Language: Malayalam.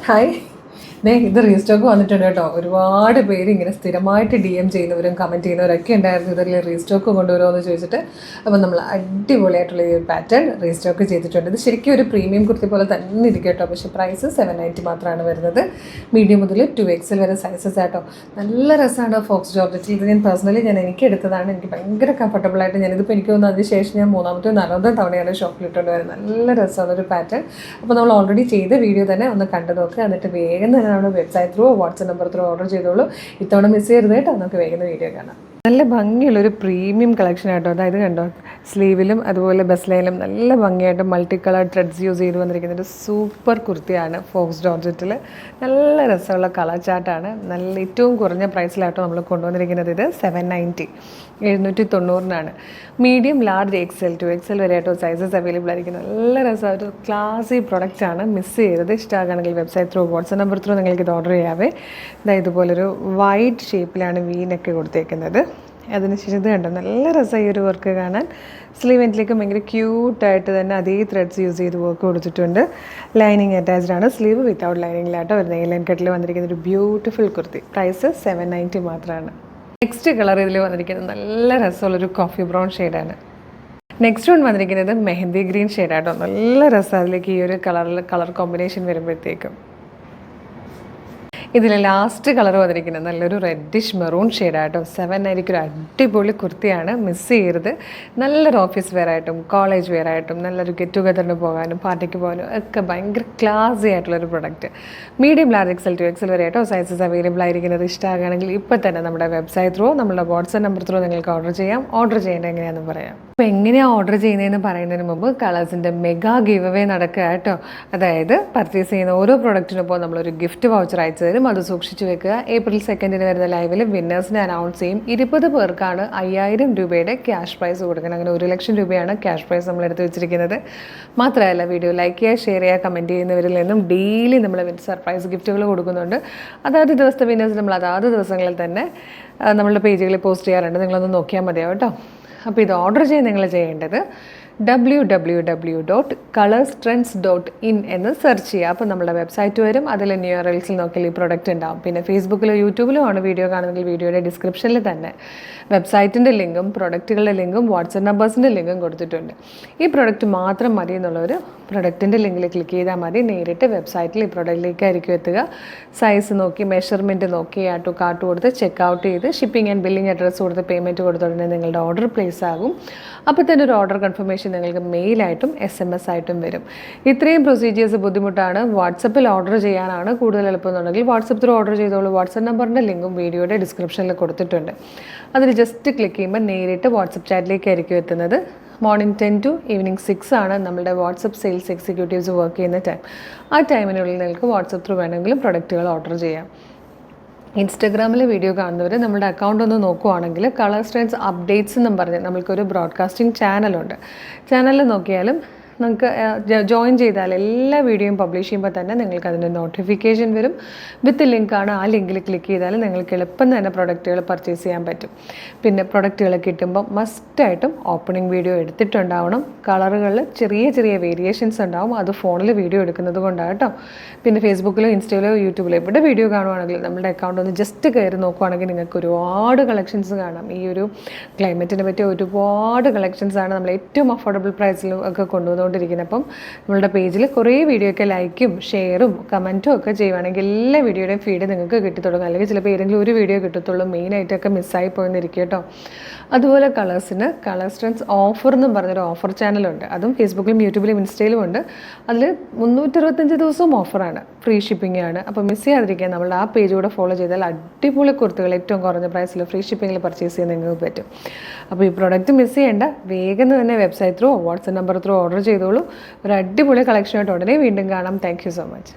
Hi. ഇത് റീസ്റ്റോക്ക് വന്നിട്ടുണ്ട് കേട്ടോ. ഒരുപാട് പേര് ഇങ്ങനെ സ്ഥിരമായിട്ട് DM ചെയ്യുന്നവരും കമൻറ്റ് ചെയ്യുന്നവരൊക്കെ ഉണ്ടായിരുന്നു, ഇതിൽ റീസ്റ്റോക്ക് കൊണ്ടുവരുമോ എന്ന് ചോദിച്ചിട്ട്. അപ്പോൾ നമ്മൾ അടിപൊളിയായിട്ടുള്ള ഈ പാറ്റേൺ റീസ്റ്റോക്ക് ചെയ്തിട്ടുണ്ട്. ഇത് ശരിക്കും ഒരു പ്രീമിയം കുർത്തി പോലെ തന്നെ ഇരിക്കും കേട്ടോ. പക്ഷേ പ്രൈസ് 790 മാത്രമാണ് വരുന്നത്. മീഡിയം മുതൽ 2XL വരെ സൈസസ് ആട്ടോ. നല്ല രസമാണ് ഫോക്സ് ജോർജറ്റിൽ. ഇത് ഞാൻ പേഴ്സണലി എനിക്ക് എടുത്തതാണ്. എനിക്ക് ഭയങ്കര കംഫർട്ടബിളായിട്ട് ഞാനിതിപ്പോൾ എനിക്ക് തോന്നുന്നു അതിന് ശേഷം ഞാൻ 3ാമത്തെ 4ാമത്തെ തവണയാണ് ഷോപ്പിലിട്ടുകൊണ്ട് വരുന്നത്. നല്ല രസമാണ് ഒരു പാറ്റേൺ. അപ്പോൾ നമ്മൾ ഓൾറെഡി ചെയ്ത വീഡിയോ തന്നെ ഒന്ന് കണ്ടു നോക്കുക. എന്നിട്ട് വേഗം തന്നെ നമ്മുടെ website through WhatsApp number through order ചെയ്തോളൂ. ഇത്തവണ മിസ് ചെയ്യരുത് കേട്ടോ. നമുക്ക് വേഗം വീഡിയോ കാണാം. നല്ല ഭംഗിയുള്ളൊരു പ്രീമിയം കളക്ഷൻ ആട്ടോ. അതായത് കണ്ടോ, സ്ലീവിലും അതുപോലെ ബസ്ലൈനിലും നല്ല ഭംഗിയായിട്ട് മൾട്ടി കളർ ത്രെഡ്സ് യൂസ് ചെയ്ത് വന്നിരിക്കുന്ന ഒരു സൂപ്പർ കുർത്തിയാണ് ഫോക്സ് ജോർജറ്റിൽ. നല്ല രസമുള്ള കളർ ചാർട്ടാണ്. നല്ല ഏറ്റവും കുറഞ്ഞ പ്രൈസിലാട്ടോ നമ്മൾ കൊണ്ടുവന്നിരിക്കുന്നത്. ഇത് 790, 790 മീഡിയം, ലാർജ്, XL, 2XL വരെ ആട്ടോ സൈസസ് അവൈലബിൾ ആയിരിക്കും. നല്ല രസമാണ്, ഒരു ക്ലാസി പ്രൊഡക്റ്റാണ്. മിസ് ചെയ്തത് ഇഷ്ടമാണെങ്കിൽ website through WhatsApp number through നിങ്ങൾക്ക് ഇത് ഓർഡർ ചെയ്യാവേ. അതായത് ഇതുപോലൊരു വൈറ്റ് ഷേപ്പിലാണ് വീനൊക്കെ കൊടുത്തേക്കുന്നത്. അതിനുശേഷം ഇത് കണ്ടോ, നല്ല രസമായി ഒരു വർക്ക് കാണാൻ. സ്ലീവ് എൻഡിലേക്ക് ഭയങ്കര ക്യൂട്ടായിട്ട് തന്നെ അതേ ത്രെഡ്സ് യൂസ് ചെയ്ത് വർക്ക് കൊടുത്തിട്ടുണ്ട്. ലൈനിങ് അറ്റാച്ച്ഡ് ആണ്. സ്ലീവ് വിത്തൗട്ട് ലൈനിങ്ങിലാട്ടോ ഒരു നെയിൽ കട്ടിൽ വന്നിരിക്കുന്ന ഒരു ബ്യൂട്ടിഫുൾ കുർത്തി. പ്രൈസ് 790 മാത്രമാണ്. നെക്സ്റ്റ് കളർ ഇതിൽ വന്നിരിക്കുന്നത് നല്ല രസമുള്ളൊരു കോഫി ബ്രൗൺ ഷെയ്ഡാണ്. നെക്സ്റ്റ് വൺ വന്നിരിക്കുന്നത് മെഹന്തി ഗ്രീൻ ഷെയ്ഡാട്ടോ. നല്ല രസം അതിലേക്ക് ഈ ഒരു കളർ കോമ്പിനേഷൻ വരുമ്പോഴത്തേക്കും. ഇതിൽ ലാസ്റ്റ് കളർ വന്നിരിക്കുന്നത് നല്ലൊരു റെഡിഷ് മെറൂൺ ഷെയ്ഡായിട്ടോ. 790 ഒരു അടിപൊളി കുർത്തിയാണ്. മിസ് ചെയ്യരുത്. നല്ലൊരു ഓഫീസ് വെയർ ആയിട്ടും കോളേജ് വെയർ ആയിട്ടും നല്ലൊരു ഗെറ്റ് ടുഗദറിന് പോകാനും പാർട്ടിക്ക് പോകാനും ഒക്കെ ഭയങ്കര ക്ലാസി ആയിട്ടുള്ളൊരു product. Medium, large, XL, 2XL വരെ ആയിട്ടോ സൈസസ് അവൈലബിൾ ആയിരിക്കുന്നത്. ഇഷ്ടമാകുകയാണെങ്കിൽ ഇപ്പോൾ തന്നെ നമ്മുടെ വെബ്സൈറ്റ് ത്രൂ നമ്മുടെ വാട്സപ്പ് നമ്പർ ത്രൂ നിങ്ങൾക്ക് ഓർഡർ ചെയ്യാം. ഓർഡർ ചെയ്യേണ്ടത് എങ്ങനെയാണെന്ന് പറയാം. അപ്പോൾ എങ്ങനെയാണ് ഓർഡർ ചെയ്യുന്നതെന്ന് പറയുന്നതിന് മുമ്പ് കളേഴ്സിൻ്റെ മെഗാ ഗിവ് അവേ നടക്കുക കേട്ടോ. അതായത് പർച്ചേസ് ചെയ്യുന്ന ഓരോ പ്രൊഡക്റ്റിനൊപ്പം നമ്മളൊരു ഗിഫ്റ്റ് വൗച്ചർ അയച്ചു തരും. അത് സൂക്ഷിച്ചു വെക്കുക. April 2 വരുന്ന ലൈവിൽ വിന്നേഴ്സിനെ അനൗൺസ് ചെയ്യും. 20 പേർക്കാണ് 5000 രൂപയുടെ ക്യാഷ് പ്രൈസ് കൊടുക്കുന്നത്. അങ്ങനെ 1 ലക്ഷം രൂപയാണ് ക്യാഷ് പ്രൈസ് നമ്മൾ എടുത്ത് വെച്ചിരിക്കുന്നത്. മാത്രമല്ല വീഡിയോ ലൈക്ക് ചെയ്യുക, ഷെയർ ചെയ്യുക, കമൻറ്റ് ചെയ്യുന്നവരിൽ നിന്നും ഡെയിലി നമ്മൾ സർപ്രൈസ് ഗിഫ്റ്റുകൾ കൊടുക്കുന്നുണ്ട്. അതാത് ദിവസത്തെ വിന്നേഴ്സ് നമ്മൾ അതാത് ദിവസങ്ങളിൽ തന്നെ നമ്മളുടെ പേജുകളിൽ പോസ്റ്റ് ചെയ്യാറുണ്ട്. നിങ്ങളൊന്ന് നോക്കിയാൽ മതിയാവും കേട്ടോ. അപ്പോൾ ഇത് ഓർഡർ ചെയ്യാൻ നിങ്ങൾ ചെയ്യേണ്ടത് www.colorstrends.in എന്ന് സെർച്ച് ചെയ്യുക. അപ്പോൾ നമ്മുടെ വെബ്സൈറ്റ് വരും. അതിൽ URLസിൽ നോക്കിയാൽ ഈ പ്രൊഡക്റ്റ് ഉണ്ടാവും. പിന്നെ ഫേസ്ബുക്കിലോ യൂട്യൂബിലോ ആണ് വീഡിയോ കാണുന്നെങ്കിൽ വീഡിയോയുടെ ഡിസ്ക്രിപ്ഷനിൽ തന്നെ വെബ്സൈറ്റിൻ്റെ ലിങ്കും പ്രൊഡക്റ്റുകളുടെ ലിങ്കും വാട്സപ്പ് നമ്പേഴ്സിൻ്റെ ലിങ്കും കൊടുത്തിട്ടുണ്ട്. ഈ പ്രൊഡക്റ്റ് മാത്രം മതി എന്നുള്ളവർ പ്രൊഡക്റ്റിൻ്റെ ലിങ്കിൽ ക്ലിക്ക് ചെയ്താൽ മതി. നേരിട്ട് വെബ്സൈറ്റിൽ ഈ പ്രൊഡക്റ്റിലേക്കായിരിക്കും എത്തുക. സൈസ് നോക്കി മെഷർമെൻറ്റ് നോക്കി ആഡ് ടു കാർട്ട് കൊടുത്ത് ചെക്ക് ഔട്ട് ചെയ്ത് ഷിപ്പിംഗ് ആൻഡ് ബില്ലിംഗ് അഡ്രസ്സ് കൊടുത്ത് പേയ്മെൻറ്റ് കൊടുത്തുടനെ നിങ്ങളുടെ ഓർഡർ പ്ലേസ് ആകും. അപ്പോൾ തന്നെ ഒരു ഓർഡർ കൺഫർമേഷൻ നിങ്ങൾക്ക് മെയിലായിട്ടും SMS ആയിട്ടും വരും. ഇത്രയും പ്രൊസീജിയേഴ്സ് ബുദ്ധിമുട്ടാണ്. വാട്സപ്പിൽ ഓർഡർ ചെയ്യാനാണ് കൂടുതൽ എളുപ്പമെന്നുണ്ടെങ്കിൽ വാട്സപ്പ് ത്രൂ ഓർഡർ ചെയ്തോളൂ. വാട്സപ്പ് നമ്പറിൻ്റെ ലിങ്കും വീഡിയോയുടെ ഡിസ്ക്രിപ്ഷനിൽ കൊടുത്തിട്ടുണ്ട്. അതിൽ ജസ്റ്റ് ക്ലിക്ക് ചെയ്യുമ്പോൾ നേരിട്ട് വാട്സപ്പ് ചാറ്റിലേക്കായിരിക്കും എത്തുന്നത്. മോർണിംഗ് 10 to ഈവനിങ് 6 ആണ് നമ്മുടെ വാട്സപ്പ് സെയിൽസ് എക്സിക്യൂട്ടീവ്സ് വർക്ക് ചെയ്യുന്ന ടൈം. ആ ടൈമിനുള്ളിൽ നിങ്ങൾക്ക് വാട്സപ്പ് ത്രൂ വേണമെങ്കിലും പ്രൊഡക്റ്റുകൾ ഓർഡർ ചെയ്യാം. ഇൻസ്റ്റഗ്രാമിൽ വീഡിയോ കാണുന്നവർ നമ്മുടെ അക്കൗണ്ട് ഒന്ന് നോക്കുവാണെങ്കിൽ കളേഴ്സ് ട്രെൻഡ്സ് അപ്ഡേറ്റ്സ് എന്നും പറഞ്ഞ് നമ്മൾക്കൊരു ബ്രോഡ്കാസ്റ്റിംഗ് ചാനലുണ്ട്. ചാനലിൽ നോക്കിയാലും നിങ്ങൾക്ക് ജോയിൻ ചെയ്താൽ എല്ലാ വീഡിയോയും പബ്ലിഷ് ചെയ്യുമ്പോൾ തന്നെ നിങ്ങൾക്ക് അതിൻ്റെ നോട്ടിഫിക്കേഷൻ വരും. വിത്ത് ലിങ്കാണ്. ആ ലിങ്കിൽ ക്ലിക്ക് ചെയ്താൽ നിങ്ങൾക്ക് എളുപ്പം തന്നെ പ്രൊഡക്റ്റുകൾ പർച്ചേസ് ചെയ്യാൻ പറ്റും. പിന്നെ പ്രൊഡക്റ്റുകൾ കിട്ടുമ്പോൾ മസ്റ്റായിട്ടും ഓപ്പണിംഗ് വീഡിയോ എടുത്തിട്ടുണ്ടാവണം. കളറുകളിൽ ചെറിയ ചെറിയ വേരിയേഷൻസ് ഉണ്ടാവും. അത് ഫോണിൽ വീഡിയോ എടുക്കുന്നത് കൊണ്ടാണ് കേട്ടോ. പിന്നെ ഫേസ്ബുക്കിലോ ഇൻസ്റ്റയിലോ യൂട്യൂബിലോ എവിടെ വീഡിയോ കാണുവാണെങ്കിൽ നമ്മുടെ അക്കൗണ്ട് ഒന്ന് ജസ്റ്റ് കയറി നോക്കുവാണെങ്കിൽ നിങ്ങൾക്ക് ഒരുപാട് കളക്ഷൻസ് കാണാം. ഈ ഒരു ക്ലൈമറ്റിനെ പറ്റിയ ഒരുപാട് കളക്ഷൻസാണ് നമ്മൾ ഏറ്റവും അഫോർഡബിൾ പ്രൈസിലും ഒക്കെ കൊണ്ടുവന്നുകൊണ്ടിരിക്കുന്നത്. അപ്പം നമ്മളുടെ പേജിൽ കുറേ വീഡിയോ ഒക്കെ ലൈക്കും ഷെയറും കമൻറ്റും ഒക്കെ ചെയ്യുവാണെങ്കിൽ എല്ലാ വീഡിയോയുടെയും ഫീഡ് നിങ്ങൾക്ക് കിട്ടിത്തുടങ്ങും. അല്ലെങ്കിൽ ചിലപ്പോൾ ഏതെങ്കിലും ഒരു വീഡിയോ കിട്ടത്തുള്ളൂ. മെയിനായിട്ടൊക്കെ മിസ്സായി പോയെന്നിരിക്കും കേട്ടോ. അതുപോലെ കളേഴ്സിന് കളേഴ്സ് ട്രെൻഡ്സ് ഓഫർ എന്നും പറഞ്ഞൊരു ഓഫർ ചാനലുണ്ട്. അതും ഫേസ്ബുക്കിലും യൂട്യൂബിലും ഇൻസ്റ്റയിലും ഉണ്ട്. അതിൽ 365 ദിവസവും ഓഫറാണ്. ഫ്രീ ഷിപ്പിംഗ് ആണ്. അപ്പോൾ മിസ് ചെയ്യാതിരിക്കാൻ നമ്മളുടെ ആ പേജ് കൂടെ ഫോളോ ചെയ്താൽ അടിപൊളി കുർത്തികൾ ഏറ്റവും കുറഞ്ഞ പ്രൈസിൽ ഫ്രീ ഷിപ്പിങ്ങിൽ പർച്ചേസ് ചെയ്യാൻ നിങ്ങൾക്ക് പറ്റും. അപ്പോൾ ഈ പ്രൊഡക്റ്റ് മിസ് ചെയ്യേണ്ട. വേഗം തന്നെ website through WhatsApp number through order ചെയ്തോളൂ. ഒരു അടിപൊളി കളക്ഷനായിട്ട് ഉടനെ വീണ്ടും കാണാം. Thank you so much.